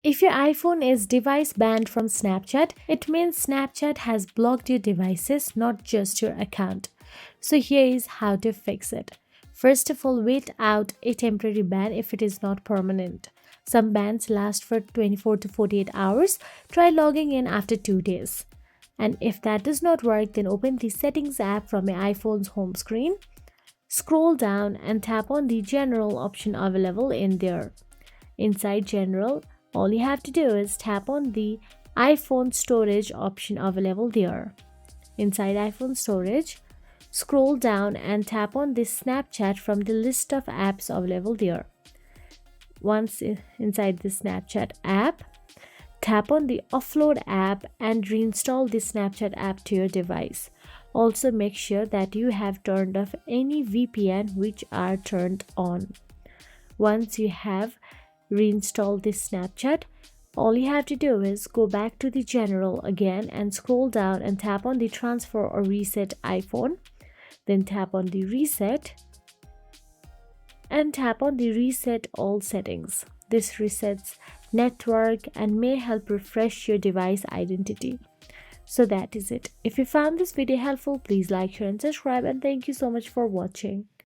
If your iPhone is device banned from Snapchat, it means Snapchat has blocked your devices, not just your account. So here is how to fix it. First of all, wait out a temporary ban if it is not permanent. Some bans last for 24 to 48 hours. Try logging in after 2 days. And if that does not work, then open the Settings app from your iPhone's home screen. Scroll down and tap on the General option available in there. Inside General, all you have to do is tap on the iPhone storage option available there. Inside iPhone storage, scroll down and tap on this Snapchat from the list of apps available there. Once inside the Snapchat app, tap on the Offload app and reinstall the Snapchat app to your device. Also, make sure that you have turned off any VPN which are turned on. Once you have reinstalled this Snapchat, all you have to do is go back to the General again and scroll down and tap on the Transfer or Reset iPhone. Then tap on the Reset and tap on the Reset All Settings. This resets network and may help refresh your device identity. So that is it. If you found this video helpful, please like, share and subscribe, and thank you so much for watching.